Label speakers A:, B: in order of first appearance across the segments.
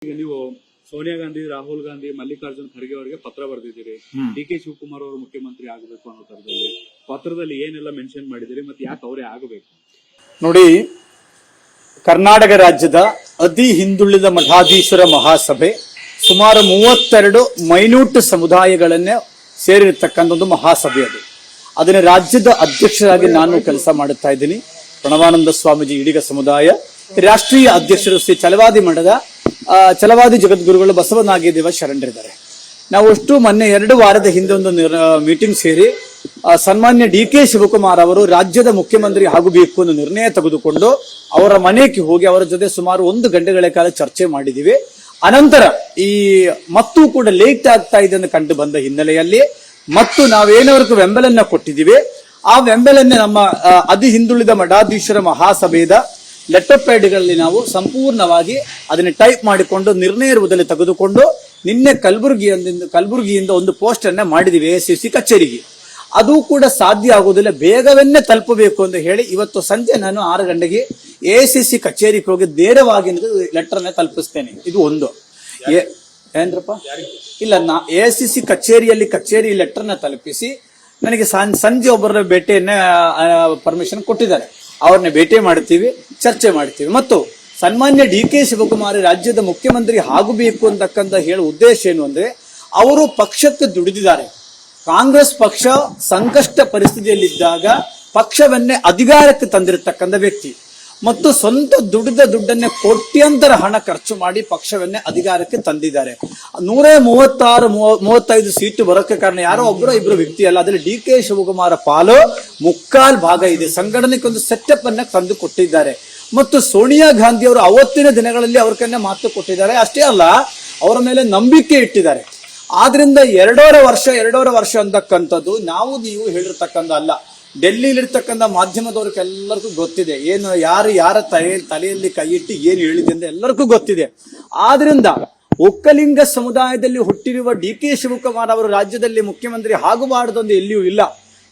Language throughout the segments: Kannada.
A: ಈಗ ನೀವು ಸೋನಿಯಾ ಗಾಂಧಿ, ರಾಹುಲ್ ಗಾಂಧಿ, ಮಲ್ಲಿಕಾರ್ಜುನ್ ಖರ್ಗೆ ಅವರಿಗೆ ಪತ್ರ ಬರೆದಿದ್ದೀರಿ. ಡಿ.ಕೆ. ಶಿವಕುಮಾರ್ ಅವರು ಮುಖ್ಯಮಂತ್ರಿ ಆಗಬೇಕು ಅನ್ನೋ ತರದಲ್ಲಿ ಪತ್ರದಲ್ಲಿ ಏನೆಲ್ಲ ಮೆನ್ಷನ್ ಮಾಡಿದಿರಿ ಮತ್ತೆ ಯಾಕೆ ಅವರೇ ಆಗಬೇಕು?
B: ನೋಡಿ, ಕರ್ನಾಟಕ ರಾಜ್ಯದ ಅತಿ ಹಿಂದುಳಿದ ಮಠಾಧೀಶರ ಮಹಾಸಭೆ ಸುಮಾರು 32 ಮೈನ್ಯೂಟ್ ಸಮುದಾಯಗಳನ್ನೇ ಸೇರಿರ್ತಕ್ಕಂಥ ಒಂದು ಮಹಾಸಭೆ. ಅದನ್ನ ರಾಜ್ಯದ ಅಧ್ಯಕ್ಷರಾಗಿ ನಾನು ಕೆಲಸ ಮಾಡುತ್ತಾ ಇದ್ದೀನಿ. ಪ್ರಣವಾನಂದ ಸ್ವಾಮೀಜಿ ಈಡಿಗ ಸಮುದಾಯ, ರಾಷ್ಟ್ರೀಯ ಅಧ್ಯಕ್ಷರು ಶ್ರೀ ಛಲವಾದಿ ಮಠದ ಛಲವಾದಿ ಜಗದ್ಗುರುಗಳು ಬಸವನಾಗಿದೇವ ಶರಣರಿದ್ದಾರೆ. ನಾವು ಅಷ್ಟು ಮೊನ್ನೆ 2 ವಾರದ ಹಿಂದೆ ಒಂದು ಮೀಟಿಂಗ್ ಸೇರಿ ಸನ್ಮಾನ್ಯ ಡಿ.ಕೆ. ಶಿವಕುಮಾರ್ ಅವರು ರಾಜ್ಯದ ಮುಖ್ಯಮಂತ್ರಿ ಆಗಬೇಕು ಅನ್ನೋ ನಿರ್ಣಯ ತೆಗೆದುಕೊಂಡು ಅವರ ಮನೆಗೆ ಹೋಗಿ ಅವರ ಜೊತೆ ಸುಮಾರು 1 ಗಂಟೆಗಳ ಕಾಲ ಚರ್ಚೆ ಮಾಡಿದ್ದೀವಿ. ಅನಂತರ ಈ ಮತ್ತೂ ಕೂಡ ಲೇಟ್ ಆಗ್ತಾ ಇದೆ ಅಂತ ಕಂಡು ಬಂದ ಹಿನ್ನೆಲೆಯಲ್ಲಿ ಮತ್ತು ನಾವೇನವರೆಗೂ ಬೆಂಬಲನ್ನ ಕೊಟ್ಟಿದ್ದೀವಿ, ಆ ಬೆಂಬಲನ್ನೇ ನಮ್ಮ ಅತಿ ಹಿಂದುಳಿದ ಮಠಾಧೀಶರ ಮಹಾಸಭೆಯ ಲೆಟರ್ ಪ್ಯಾಡ್ಗಳಲ್ಲಿ ನಾವು ಸಂಪೂರ್ಣವಾಗಿ ಅದನ್ನ ಟೈಪ್ ಮಾಡಿಕೊಂಡು ನಿರ್ಣಯ ರೂಪದಲ್ಲಿ ತೆಗೆದುಕೊಂಡು ನಿನ್ನೆ ಕಲಬುರಗಿಯಿಂದ ಒಂದು ಪೋಸ್ಟ್ ಅನ್ನ ಮಾಡಿದೀವಿ ಎ.ಸಿ.ಸಿ ಕಚೇರಿಗೆ. ಅದು ಕೂಡ ಸಾಧ್ಯ ಆಗುವುದಿಲ್ಲ, ಬೇಗವನ್ನೇ ತಲುಪಬೇಕು ಅಂತ ಹೇಳಿ ಇವತ್ತು ಸಂಜೆ ನಾನು 6 ಗಂಟೆಗೆ ಎ.ಸಿ.ಸಿ ಕಚೇರಿಗೆ ಹೋಗಿ ನೇರವಾಗಿ ಲೆಟರ್ ನ ತಲುಪಿಸ್ತೇನೆ. ಇದು ಒಂದು ಏನ್ರಪ್ಪ ಇಲ್ಲ, ಎ.ಸಿ.ಸಿ ಕಚೇರಿ ಲೆಟರ್ ನ ತಲುಪಿಸಿ ನನಗೆ ಸಂಜೆ ಒಬ್ಬರ ಭೇಟಿಯನ್ನ ಪರ್ಮಿಷನ್ ಕೊಟ್ಟಿದ್ದಾರೆ. ಅವ್ರನ್ನ ಭೇಟಿ ಮಾಡ್ತೀವಿ, ಚರ್ಚೆ ಮಾಡ್ತೀವಿ. ಮತ್ತು ಸನ್ಮಾನ್ಯ ಡಿ.ಕೆ. ಶಿವಕುಮಾರ್ ರಾಜ್ಯದ ಮುಖ್ಯಮಂತ್ರಿ ಆಗಬೇಕು ಅಂತಕ್ಕಂಥ ಹೇಳುವ ಉದ್ದೇಶ ಏನು ಅಂದ್ರೆ, ಅವರು ಪಕ್ಷಕ್ಕೆ ದುಡಿದಿದ್ದಾರೆ. ಕಾಂಗ್ರೆಸ್ ಪಕ್ಷ ಸಂಕಷ್ಟ ಪರಿಸ್ಥಿತಿಯಲ್ಲಿದ್ದಾಗ ಪಕ್ಷವನ್ನೇ ಅಧಿಕಾರಕ್ಕೆ ತಂದಿರತಕ್ಕಂಥ ವ್ಯಕ್ತಿ ಮತ್ತು ಸ್ವಂತ ದುಡಿದ ದುಡ್ಡನ್ನೇ ಕೋಟ್ಯಾಂತರ ಹಣ ಖರ್ಚು ಮಾಡಿ ಪಕ್ಷವನ್ನೇ ಅಧಿಕಾರಕ್ಕೆ ತಂದಿದ್ದಾರೆ. 136-35 ಸೀಟು ಬರೋಕ್ಕೆ ಕಾರಣ ಯಾರೋ ಒಬ್ಬರು ಇಬ್ಬರು ವ್ಯಕ್ತಿ ಅಲ್ಲ, ಅದರಲ್ಲಿ ಡಿ.ಕೆ. ಶಿವಕುಮಾರ ಪಾಲು ಮುಕ್ಕಾಲ್ ಭಾಗ ಇದೆ. ಸಂಘಟನೆಗೆ ಒಂದು ಸೆಟಪ್ ಅನ್ನ ತಂದು ಕೊಟ್ಟಿದ್ದಾರೆ ಮತ್ತು ಸೋನಿಯಾ ಗಾಂಧಿ ಅವರು ಅವತ್ತಿನ ದಿನಗಳಲ್ಲಿ ಅವ್ರ ಕನ್ನ ಮಾತು ಕೊಟ್ಟಿದ್ದಾರೆ. ಅಷ್ಟೇ ಅಲ್ಲ, ಅವರ ಮೇಲೆ ನಂಬಿಕೆ ಇಟ್ಟಿದ್ದಾರೆ. ಆದ್ರಿಂದ 2.5 ವರ್ಷ ಅಂತಕ್ಕಂಥದ್ದು ನಾವು ನೀವು ಹೇಳಿರ್ತಕ್ಕಂಥ ಅಲ್ಲ. ಡೆಲ್ಲಿಲಿರ್ತಕ್ಕಂಥ ಮಾಧ್ಯಮದವ್ರಿಗೆಲ್ಲರಿಗೂ ಗೊತ್ತಿದೆ, ಏನು ಯಾರ ತಲೆಯಲ್ಲಿ ಕೈ ಇಟ್ಟು ಏನು ಹೇಳಿದೆ ಅಂತ ಎಲ್ಲರಿಗೂ ಗೊತ್ತಿದೆ. ಆದ್ರಿಂದ ಒಕ್ಕಲಿಂಗ ಸಮುದಾಯದಲ್ಲಿ ಹುಟ್ಟಿರುವ ಡಿ.ಕೆ. ಶಿವಕುಮಾರ್ ಅವರು ರಾಜ್ಯದಲ್ಲಿ ಮುಖ್ಯಮಂತ್ರಿ ಆಗಬಾರದೊಂದು ಎಲ್ಲಿಯೂ ಇಲ್ಲ.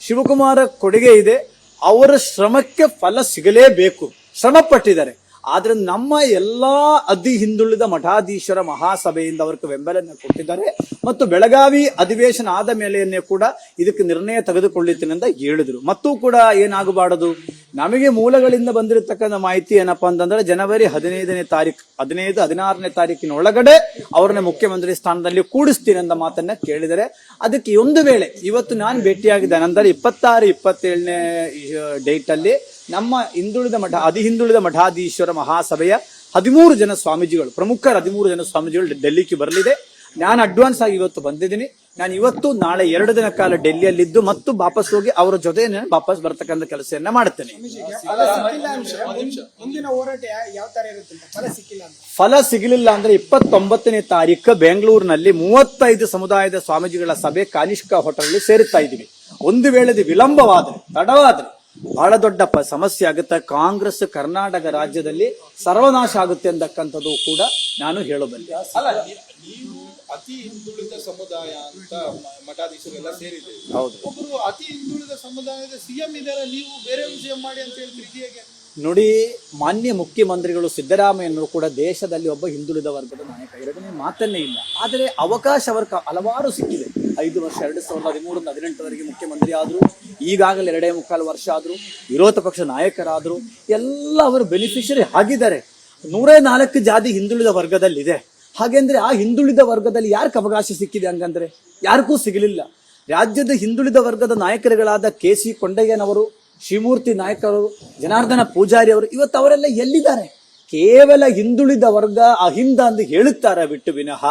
B: ಶಿವಕುಮಾರ ಕೊಡುಗೆ ಇದೆ, ಅವರ ಶ್ರಮಕ್ಕೆ ಫಲ ಸಿಗಲೇಬೇಕು, ಶ್ರಮ ಪಟ್ಟಿದ್ದಾರೆ. ಆದ್ರೆ ನಮ್ಮ ಎಲ್ಲಾ ಅತಿ ಹಿಂದುಳಿದ ಮಠಾಧೀಶರ ಮಹಾಸಭೆಯಿಂದ ಅವರಿಗೆ ಬೆಂಬಲವನ್ನು ಕೊಟ್ಟಿದ್ದಾರೆ ಮತ್ತು ಬೆಳಗಾವಿ ಅಧಿವೇಶನ ಆದ ಮೇಲೆಯನ್ನೇ ಕೂಡ ಇದಕ್ಕೆ ನಿರ್ಣಯ ತೆಗೆದುಕೊಳ್ಳುತ್ತೇನೆ ಅಂತ ಹೇಳಿದ್ರು. ಮತ್ತೂ ಕೂಡ ಏನಾಗಬಾರದು, ನಮಗೆ ಮೂಲಗಳಿಂದ ಬಂದಿರತಕ್ಕಂಥ ಮಾಹಿತಿ ಏನಪ್ಪಾ ಅಂತಂದ್ರೆ ಜನವರಿ 16ನೇ ತಾರೀಕಿನ ಒಳಗಡೆ ಅವ್ರನ್ನ ಮುಖ್ಯಮಂತ್ರಿ ಸ್ಥಾನದಲ್ಲಿ ಕೂಡಿಸ್ತೀನಿ ಅಂತ ಮಾತನ್ನ ಕೇಳಿದರೆ, ಅದಕ್ಕೆ ಒಂದು ವೇಳೆ ಇವತ್ತು ನಾನು ಭೇಟಿಯಾಗಿದ್ದ ನಂತರ 26-27ನೇ ಡೇಟ್ ಅಲ್ಲಿ ನಮ್ಮ ಅತಿ ಹಿಂದುಳಿದ ಮಠಾಧೀಶ್ವರ ಮಹಾಸಭೆಯ 13 ಜನ ಸ್ವಾಮೀಜಿಗಳು, ಪ್ರಮುಖ 13 ಜನ ಸ್ವಾಮೀಜಿಗಳು ಡೆಲ್ಲಿಗೆ ಬರಲಿದೆ. ನಾನು ಅಡ್ವಾನ್ಸ್ ಆಗಿ ಇವತ್ತು ಬಂದಿದ್ದೀನಿ. ನಾನು ಇವತ್ತು ನಾಳೆ 2 ದಿನ ಕಾಲ ಡೆಲ್ಲಿಯಲ್ಲಿದ್ದು ಮತ್ತು ವಾಪಸ್ ಹೋಗಿ ಅವರ ಜೊತೆ ವಾಪಸ್ ಬರ್ತಕ್ಕಂಥ ಕೆಲಸವನ್ನ ಮಾಡ್ತೇನೆ. ಫಲ ಸಿಗಲಿಲ್ಲ ಅಂದ್ರೆ 29ನೇ ತಾರೀಕು ಬೆಂಗಳೂರಿನಲ್ಲಿ 35 ಸಮುದಾಯದ ಸ್ವಾಮೀಜಿಗಳ ಸಭೆ ಕಾನಿಷ್ಕ ಹೋಟೆಲ್ ಸೇರುತ್ತಾ ಇದ್ದೀವಿ. ಒಂದು ವೇಳೆ ವಿಳಂಬವಾದ್ರೆ, ತಡವಾದ್ರೆ ಬಹಳ ದೊಡ್ಡ ಸಮಸ್ಯೆ ಆಗುತ್ತೆ. ಕಾಂಗ್ರೆಸ್ ಕರ್ನಾಟಕ ರಾಜ್ಯದಲ್ಲಿ ಸರ್ವನಾಶ ಆಗುತ್ತೆ ಅಂತಕ್ಕಂಥದ್ದು ಕೂಡ ನಾನು ಹೇಳಬಲ್ಲೆ.
C: ನೀವು ಅತಿ ಹಿಂದುಳಿದ ಸಮುದಾಯ ಅಂತ ಮಠಾಧೀಶರೆಲ್ಲ ಸೇರಿದೆ.
B: ಹೌದು,
C: ಒಬ್ಬರು ಅತಿ ಹಿಂದುಳಿದ ಸಮುದಾಯದ ಸಿಎಂ ಇದ್ದಾರೆ, ನೀವು ಬೇರೆ ವಿಷಯ ಮಾಡಿ ಅಂತ ಹೇಳ್ತೀರಿ, ಹೇಗೆ?
B: ನೋಡಿ, ಮಾನ್ಯ ಮುಖ್ಯಮಂತ್ರಿಗಳು ಸಿದ್ದರಾಮಯ್ಯನವರು ಕೂಡ ದೇಶದಲ್ಲಿ ಒಬ್ಬ ಹಿಂದುಳಿದ ವರ್ಗದ ನಾಯಕ, ಎರಡನೇ ಮಾತನ್ನೇ ಇಲ್ಲ. ಆದರೆ ಅವಕಾಶ ಅವರಿಗೆ ಹಲವಾರು ಸಿಕ್ಕಿದೆ. 5 ವರ್ಷ 2013-18ವರೆಗೆ ಮುಖ್ಯಮಂತ್ರಿ ಆದ್ರು, ಈಗಾಗಲೇ 2.25 ವರ್ಷ ಆದ್ರು, ವಿರೋಧ ಪಕ್ಷ ನಾಯಕರಾದ್ರು, ಎಲ್ಲ ಅವರು ಬೆನಿಫಿಷರಿ ಆಗಿದ್ದಾರೆ. 104 ಜಾತಿ ಹಿಂದುಳಿದ ವರ್ಗದಲ್ಲಿದೆ. ಹಾಗೆಂದ್ರೆ ಆ ಹಿಂದುಳಿದ ವರ್ಗದಲ್ಲಿ ಯಾರಿಗೆ ಅವಕಾಶ ಸಿಕ್ಕಿದೆ ಹಂಗಂದ್ರೆ ಯಾರಿಗೂ ಸಿಗಲಿಲ್ಲ. ರಾಜ್ಯದ ಹಿಂದುಳಿದ ವರ್ಗದ ನಾಯಕರುಗಳಾದ ಕೆ.ಸಿ. ಕೊಂಡಯ್ಯನವರು, ಶಿವಮೂರ್ತಿ ನಾಯಕರು, ಜನಾರ್ದನ ಪೂಜಾರಿ ಅವರು, ಇವತ್ತು ಅವರೆಲ್ಲ ಎಲ್ಲಿದ್ದಾರೆ? ಕೇವಲ ಹಿಂದುಳಿದ ವರ್ಗ ಅಹಿಂದ ಅಂತ ಹೇಳುತ್ತಾರೆ ಬಿಟ್ಟು ವಿನಃ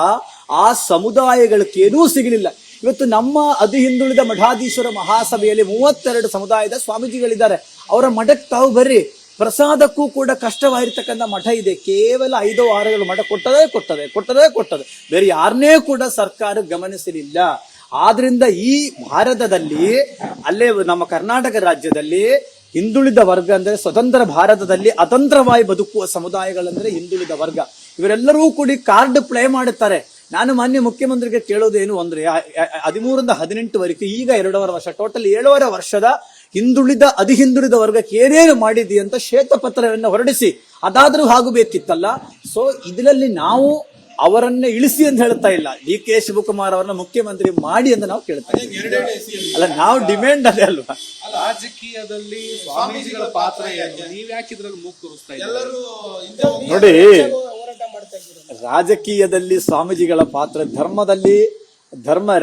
B: ಆ ಸಮುದಾಯಗಳಕ್ಕೇನೂ ಸಿಗಲಿಲ್ಲ. ಇವತ್ತು ನಮ್ಮ ಅತಿ ಹಿಂದುಳಿದ ಮಠಾಧೀಶ್ವರ ಮಹಾಸಭೆಯಲ್ಲಿ 32 ಸಮುದಾಯದ ಸ್ವಾಮೀಜಿಗಳಿದ್ದಾರೆ. ಅವರ ಮಠಕ್ಕೆ ತಾವು ಬರ್ರಿ, ಪ್ರಸಾದಕ್ಕೂ ಕೂಡ ಕಷ್ಟವಾಗಿರ್ತಕ್ಕಂಥ ಮಠ ಇದೆ. ಕೇವಲ 5-6 ಮಠ ಕೊಟ್ಟದೆ, ಬೇರೆ ಯಾರನ್ನೇ ಕೂಡ ಸರ್ಕಾರ ಗಮನಿಸಲಿಲ್ಲ. ಆದ್ರಿಂದ ಈ ಭಾರತದಲ್ಲಿ, ಅಲ್ಲೇ ನಮ್ಮ ಕರ್ನಾಟಕ ರಾಜ್ಯದಲ್ಲಿ ಹಿಂದುಳಿದ ವರ್ಗ ಅಂದ್ರೆ ಸ್ವತಂತ್ರ ಭಾರತದಲ್ಲಿ ಅತಂತ್ರವಾಗಿ ಬದುಕುವ ಸಮುದಾಯಗಳಂದ್ರೆ ಹಿಂದುಳಿದ ವರ್ಗ. ಇವರೆಲ್ಲರೂ ಕೂಡಿ ಕಾರ್ಡ್ ಪ್ಲೇ ಮಾಡುತ್ತಾರೆ. ನಾನು ಮಾನ್ಯ ಮುಖ್ಯಮಂತ್ರಿಗೆ ಕೇಳೋದೇನು ಅಂದ್ರೆ 13-18ವರೆಗೆ ಈಗ 2.5 ವರ್ಷ, ಟೋಟಲ್ 7.5 ವರ್ಷದ ಅತಿ ಹಿಂದುಳಿದ ವರ್ಗಕ್ಕೆ ಏನೇನು ಮಾಡಿದಿ ಅಂತ ಶ್ವೇತಪತ್ರವನ್ನು ಹೊರಡಿಸಿ ಅದಾದ್ರೂ ಆಗಬೇಕಿತ್ತಲ್ಲ. ಸೊ ಇದರಲ್ಲಿ ನಾವು ಅವರನ್ನೇ ಇಳಿಸಿ ಅಂತ ಹೇಳ್ತಾ ಇಲ್ಲ. ಡಿ ಕೆ ಶಿವಕುಮಾರ್ ಅವರನ್ನ ಮುಖ್ಯಮಂತ್ರಿ ಮಾಡಿ ಅಂತ ನಾವು ಕೇಳ್ತಾ ಇದ್ದೀವಿ. ಅಲ್ಲ, ನಾವು ಡಿಮ್ಯಾಂಡ್ ಅದೇ ಅಲ್ವಾ.
A: ರಾಜಕೀಯದಲ್ಲಿ ಸ್ವಾಮೀಜಿಗಳ ಪಾತ್ರ ಏನು? ನೀವ್ ಯಾಕೆ ಇದ್ರಲ್ಲಿ ಮೂಗು ತೋರಿಸ್ತಾ ಇದ್ದೀರಾ?
C: ಎಲ್ಲರೂ
B: ನೋಡಿ,
C: ಹೋರಾಟ ಮಾಡ್ತಾ ಇದ್ದೀರಾ.
B: ರಾಜಕೀಯದಲ್ಲಿ ಸ್ವಾಮೀಜಿಗಳ ಪಾತ್ರ,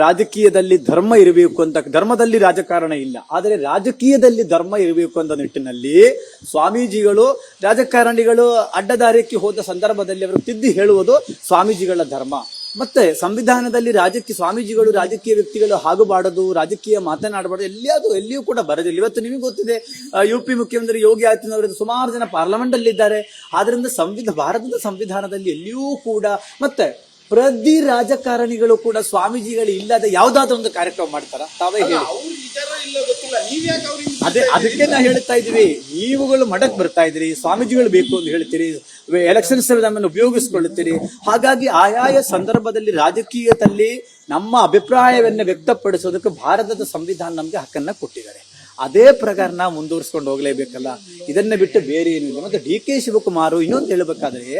B: ರಾಜಕೀಯದಲ್ಲಿ ಧರ್ಮ ಇರಬೇಕು ಅಂತ, ಧರ್ಮದಲ್ಲಿ ರಾಜಕಾರಣ ಇಲ್ಲ, ಆದರೆ ರಾಜಕೀಯದಲ್ಲಿ ಧರ್ಮ ಇರಬೇಕು ಅಂತ ನಿಟ್ಟಿನಲ್ಲಿ ಸ್ವಾಮೀಜಿಗಳು, ರಾಜಕಾರಣಿಗಳು ಅಡ್ಡದಾರಿಕ್ಕೆ ಹೋದ ಸಂದರ್ಭದಲ್ಲಿ ಅವರು ತಿದ್ದಿ ಹೇಳುವುದು ಸ್ವಾಮೀಜಿಗಳ ಧರ್ಮ. ಮತ್ತೆ ಸಂವಿಧಾನದಲ್ಲಿ ಸ್ವಾಮೀಜಿಗಳು ರಾಜಕೀಯ ವ್ಯಕ್ತಿಗಳು ಆಗಬಾರದು, ರಾಜಕೀಯ ಮಾತನಾಡಬಾರದು, ಎಲ್ಲಿಯೂ ಕೂಡ ಬರೋದಿಲ್ಲ. ಇವತ್ತು ನಿಮಗೆ ಗೊತ್ತಿದೆ, UP ಮುಖ್ಯಮಂತ್ರಿ ಯೋಗಿ ಆದಿತ್ಯನಾಥ್ ಸುಮಾರು ಜನ ಪಾರ್ಲಿಮೆಂಟ್ ಅಲ್ಲಿ ಇದ್ದಾರೆ. ಆದ್ರಿಂದ ಭಾರತದ ಸಂವಿಧಾನದಲ್ಲಿ ಎಲ್ಲಿಯೂ ಕೂಡ, ಮತ್ತೆ ಪ್ರತಿ ರಾಜಕಾರಣಿಗಳು ಕೂಡ ಸ್ವಾಮೀಜಿಗಳು ಇಲ್ಲದ ಯಾವ್ದಾದ್ರು ಒಂದು ಕಾರ್ಯಕ್ರಮ ಮಾಡ್ತಾರ? ತಾವೇ ಹೇಳಿ.
C: ಅವ್ರು ಇದಾರ ಇಲ್ಲ ಗೊತ್ತಿಲ್ಲ, ನೀವ್ ಯಾಕೆ ಅವ್ರಿಗೆ
B: ಅದಕ್ಕೆ ನಾವು ಹೇಳ್ತಾ ಇದೀವಿ, ನೀವುಗಳು ಮಠಕ್ ಬರ್ತಾ ಇದ್ರಿ, ಸ್ವಾಮೀಜಿಗಳು ಬೇಕು ಅಂತ ಹೇಳ್ತೀರಿ, ಎಲೆಕ್ಷನ್ಸ್ ನಮ್ಮನ್ನು ಉಪಯೋಗಿಸ್ಕೊಳ್ಳುತ್ತೀರಿ. ಹಾಗಾಗಿ ಆಯಾಯ ಸಂದರ್ಭದಲ್ಲಿ ರಾಜಕೀಯದಲ್ಲಿ ನಮ್ಮ ಅಭಿಪ್ರಾಯವನ್ನ ವ್ಯಕ್ತಪಡಿಸೋದಕ್ಕೆ ಭಾರತದ ಸಂವಿಧಾನ ನಮ್ಗೆ ಹಕ್ಕನ್ನ ಕೊಟ್ಟಿದ್ದಾರೆ. ಅದೇ ಪ್ರಕಾರ ನಾವು ಮುಂದುವರಿಸ್ಕೊಂಡು ಹೋಗ್ಲೇಬೇಕಲ್ಲ. ಇದನ್ನ ಬಿಟ್ಟು ಬೇರೆ ಏನು ಇಲ್ಲ. ಮತ್ತೆ ಡಿ ಕೆ ಶಿವಕುಮಾರ್ ಇನ್ನೊಂದು ಹೇಳ್ಬೇಕಾದ್ರೆ,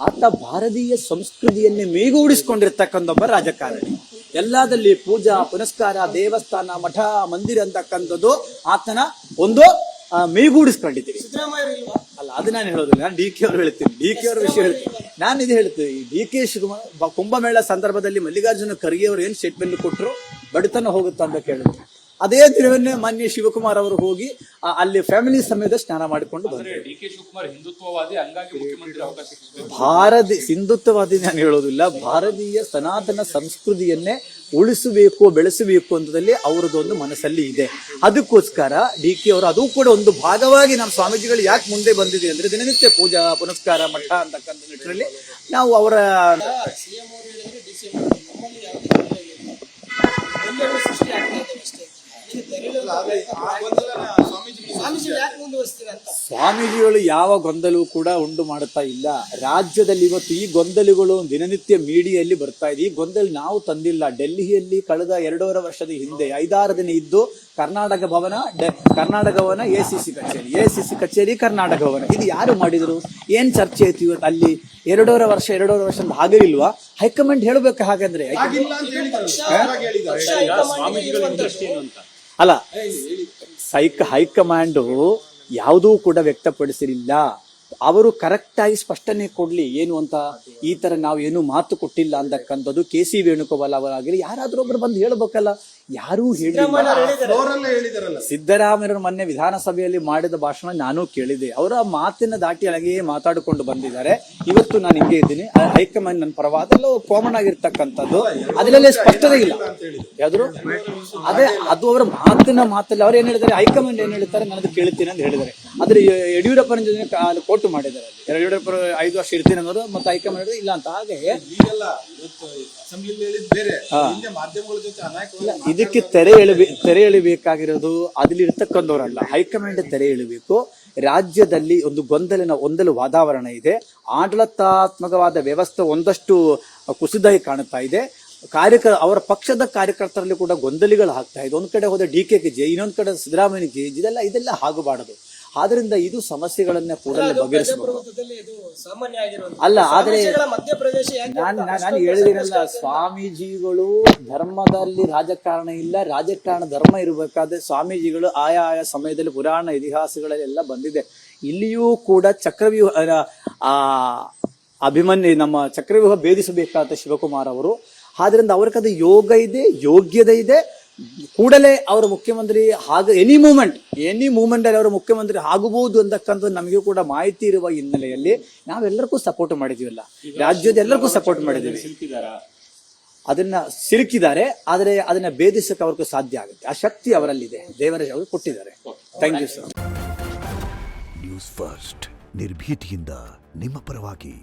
B: ಆತ ಭಾರತೀಯ ಸಂಸ್ಕೃತಿಯನ್ನೇ ಮೇಗೂಡಿಸ್ಕೊಂಡಿರ್ತಕ್ಕಂಥ ಒಬ್ಬ ರಾಜಕಾರಣಿ. ಎಲ್ಲದಲ್ಲಿ ಪೂಜಾ ಪುನಸ್ಕಾರ, ದೇವಸ್ಥಾನ, ಮಠ, ಮಂದಿರ ಅಂತಕ್ಕಂಥದ್ದು ಆತನ ಒಂದು ಮೇಗೂಡಿಸ್ಕೊಂಡಿದ್ದೀವಿ. ಅಲ್ಲ, ಅದು ನಾನು ಹೇಳೋದಿಲ್ಲ, ನಾನು DK ಅವ್ರು ಹೇಳ್ತೀನಿ, DK ಅವ್ರ ವಿಷಯ ಹೇಳ್ತೀನಿ. ನಾನು ಇದು ಹೇಳ್ತೀನಿ, ಡಿ ಕೆ ಶಿವಕುಮಾರ್ ಕುಂಭಮೇಳ ಸಂದರ್ಭದಲ್ಲಿ ಮಲ್ಲಿಕಾರ್ಜುನ ಖರ್ಗೆ ಅವರು ಏನ್ ಸ್ಟೇಟ್ಮೆಂಟ್ ಕೊಟ್ಟರು, ಬಡತನ ಹೋಗುತ್ತಾ ಅಂತ ಕೇಳಿದ್ರು. ಅದೇ ದಿನವನ್ನೇ ಮಾನ್ಯ ಶಿವಕುಮಾರ್ ಅವರು ಹೋಗಿ ಅಲ್ಲಿ ಫ್ಯಾಮಿಲಿ ಸಮೇತ ಸ್ನಾನ ಮಾಡಿಕೊಂಡು ಬಂದರು.
A: ಡಿ ಕೆ ಶಿವಕುಮಾರ್ ಹಿಂದುತ್ವವಾದಿ, ಹಂಗಾಗಿ ಮುಖ್ಯಮಂತ್ರಿ ಅವಕಾಶ ಸಿಗಬೇಕು.
B: ಹಿಂದುತ್ವವಾದಿ ನಾನು ಹೇಳೋದಿಲ್ಲ, ಭಾರತೀಯ ಸನಾತನ ಸಂಸ್ಕೃತಿಯನ್ನೇ ಉಳಿಸಬೇಕು, ಬೆಳೆಸಬೇಕು ಅಂತದಲ್ಲಿ ಅವರದೊಂದು ಮನಸ್ಸಲ್ಲಿ ಇದೆ. ಅದಕ್ಕೋಸ್ಕರ DK ಅವರು ಅದು ಕೂಡ ಒಂದು ಭಾಗವಾಗಿ ನಮ್ಮ ಸ್ವಾಮೀಜಿಗಳು ಯಾಕೆ ಮುಂದೆ ಬಂದಿದೆ ಅಂದ್ರೆ, ದಿನನಿತ್ಯ ಪೂಜಾ ಪುನಸ್ಕಾರ, ಮಠ ಅಂತಕ್ಕಂಥ ನಿಟ್ಟಿನಲ್ಲಿ ನಾವು ಅವರ
C: CM ಅವರು ಹೇಳಿದ್ರೆ DCM ನಮ್ಮಲ್ಲಿ ಯಾವುದೇ ಗೊಂದಲ ಸೃಷ್ಟಿ ಆಗ್ತಾ ಇದೆ ಅಷ್ಟೇ. ಸ್ವಾಮೀಜಿ ಯಾಕೆ ಮುಂದುವರಿಸ್ತೀರಾ ಅಂತ.
B: ಸ್ವಾಮೀಜಿಗಳು ಯಾವ ಗೊಂದಲವೂ ಕೂಡ ಉಂಟು ಮಾಡುತ್ತಾ ಇಲ್ಲ. ರಾಜ್ಯದಲ್ಲಿ ಇವತ್ತು ಈ ಗೊಂದಲಗಳು ದಿನನಿತ್ಯ ಮೀಡಿಯಲ್ಲಿ ಬರ್ತಾ ಇದೆ. ಈ ಗೊಂದಲ ನಾವು ತಂದಿಲ್ಲ. ಡೆಲ್ಲಿಯಲ್ಲಿ ಕಳೆದ 2.5 ವರ್ಷದ ಹಿಂದೆ 5-6 ದಿನ ಇದ್ದು ಕರ್ನಾಟಕ ಭವನ ACC ಕಚೇರಿ ಕರ್ನಾಟಕ ಭವನ, ಇದು ಯಾರು ಮಾಡಿದ್ರು? ಏನ್ ಚರ್ಚೆ ಆಯ್ತು ಇವತ್ತು ಅಲ್ಲಿ? 2.5 ವರ್ಷ ಆಗಲಿಲ್ವಾ? ಹೈಕಮಾಂಡ್ ಹೇಳ್ಬೇಕು. ಹಾಗಂದ್ರೆ ಅಲ್ಲ, ಹೈಕಮಾಂಡ್ ಯಾವುದೂ ಕೂಡ ವ್ಯಕ್ತಪಡಿಸಿರಲಿಲ್ಲ. ಅವರು ಕರೆಕ್ಟ್ ಆಗಿ ಸ್ಪಷ್ಟನೆ ಕೊಡ್ಲಿ ಏನು ಅಂತ. ಈ ತರ ನಾವು ಏನು ಮಾತು ಕೊಟ್ಟಿಲ್ಲ ಅಂತಕ್ಕಂಥದ್ದು KC ವೇಣುಗೋಪಾಲ್ ಅವರಾಗಿರಿ ಯಾರಾದ್ರೂ ಒಬ್ರು ಬಂದು ಹೇಳ್ಬೇಕಲ್ಲ. ಯಾರೂ ಹೇಳಿಲ್ಲ. ಸಿದ್ದರಾಮಯ್ಯರು ಮೊನ್ನೆ ವಿಧಾನಸಭೆಯಲ್ಲಿ ಮಾಡಿದ ಭಾಷಣ ನಾನು ಕೇಳಿದೆ. ಅವರ ಮಾತಿನ ದಾಟಿ ಅಲ್ಲಿಗೆ ಮಾತಾಡಿಕೊಂಡು ಬಂದಿದ್ದಾರೆ. ಇವತ್ತು ನಾನು ಹಿಂಗೆ ಇದ್ದೀನಿ, ಹೈಕಮಾಂಡ್ ನನ್ನ ಪರವಾದ ಕಾಮನ್ ಆಗಿರ್ತಕ್ಕಂಥದ್ದು, ಅದರಲ್ಲೇ ಸ್ಪಷ್ಟತೆ ಇಲ್ಲ. ಯಾವ್ದು ಅದು ಅವರ ಮಾತಲ್ಲಿ ಅವ್ರು ಏನ್ ಹೇಳಿದ್ದಾರೆ, ಹೈಕಮಾಂಡ್ ಏನ್ ಹೇಳ್ತಾರೆ ನಾನು ಕೇಳ್ತೀನಿ ಅಂತ ಹೇಳಿದ್ದಾರೆ. ಆದ್ರೆ ಯಡಿಯೂರಪ್ಪನ ಜೊತೆ ಕೋರ್ಟ್ ಮಾಡಿದ್ದಾರೆ. ಯಡಿಯೂರಪ್ಪ 5 ವರ್ಷ ಇರ್ತೀನಿ ಅನ್ನೋದು, ಮತ್ತೆ ಹೈಕಮಾಂಡ್ ಇಲ್ಲ ಅಂತ. ಹಾಗೆ ಇದಕ್ಕೆ ತೆರೆ ಎಳಿಬೇಕಾಗಿರೋದು ಅದಲ್ಲಿ ಇರ್ತಕ್ಕಂಥವ್ರಲ್ಲ, ಹೈಕಮಾಂಡ್ ತೆರೆ ಎಳಿಬೇಕು. ರಾಜ್ಯದಲ್ಲಿ ಒಂದು ಗೊಂದಲ ವಾತಾವರಣ ಇದೆ. ಆಡಳಿತಾತ್ಮಕವಾದ ವ್ಯವಸ್ಥೆ ಒಂದಷ್ಟು ಕುಸಿದಾಗಿ ಕಾಣುತ್ತಾ ಇದೆ. ಅವರ ಪಕ್ಷದ ಕಾರ್ಯಕರ್ತರಲ್ಲಿ ಕೂಡ ಗೊಂದಲಿಗಳು ಆಗ್ತಾ ಇದೆ. ಒಂದ್ ಕಡೆ ಹೋದ DKಗೆ ಜೈ, ಇನ್ನೊಂದ್ ಕಡೆ ಸಿದ್ದರಾಮಯ್ಯ ಜೈ, ಇದೆಲ್ಲ ಆಗಬಾರದು. ಆದ್ರಿಂದ ಇದು ಸಮಸ್ಯೆಗಳನ್ನ ಕೂಡಲೇ ಬಗೆಹರಿಸಬೇಕು. ಅಲ್ಲ, ಆದ್ರೆ ನಾನು ಹೇಳಿದಿರಲ್ಲ, ಸ್ವಾಮೀಜಿಗಳು ಧರ್ಮದಲ್ಲಿ ರಾಜಕಾರಣ ಇಲ್ಲ, ರಾಜಕಾರಣ ಧರ್ಮ ಇರಬೇಕಾದ್ರೆ ಸ್ವಾಮೀಜಿಗಳು ಆಯಾ ಸಮಯದಲ್ಲಿ ಪುರಾಣ ಇತಿಹಾಸಗಳಲ್ಲೆಲ್ಲ ಬಂದಿದೆ. ಇಲ್ಲಿಯೂ ಕೂಡ ಚಕ್ರವ್ಯೂಹ ನಮ್ಮ ಚಕ್ರವ್ಯೂಹ ಭೇದಿಸಬೇಕಾದ ಶಿವಕುಮಾರ್ ಅವರು. ಆದ್ರಿಂದ ಅವ್ರಿಗದು ಯೋಗ ಇದೆ, ಯೋಗ್ಯತೆ ಇದೆ. ಕೂಡಲೇ ಅವರ ಮುಖ್ಯಮಂತ್ರಿ ಎನಿ ಮೂಮೆಂಟ್ ಅಲ್ಲಿ ಅವರ ಮುಖ್ಯಮಂತ್ರಿ ಆಗಬಹುದು ಅಂತಕ್ಕಂಥ ನಮಗೂ ಕೂಡ ಮಾಹಿತಿ ಇರುವ ಹಿನ್ನೆಲೆಯಲ್ಲಿ ನಾವೆಲ್ಲರಿಗೂ ಸಪೋರ್ಟ್ ಮಾಡಿದೀವಲ್ಲ, ರಾಜ್ಯದ ಎಲ್ಲರಿಗೂ ಸಪೋರ್ಟ್ ಮಾಡಿದೀವಿ. ಅದನ್ನ ಸಿಲುಕಿದ್ದಾರೆ, ಆದ್ರೆ ಅದನ್ನ ಭೇದಿಸಕ್ಕೆ ಅವ್ರಿಗೂ ಸಾಧ್ಯ ಆಗುತ್ತೆ. ಆ ಶಕ್ತಿ ಅವರಲ್ಲಿದೆ, ದೇವರ ಅವರು ಕೊಟ್ಟಿದ್ದಾರೆ. Thank you sir.
D: News first, ನಿರ್ಭೀತಿಯಿಂದ ನಿಮ್ಮ ಪರವಾಗಿ.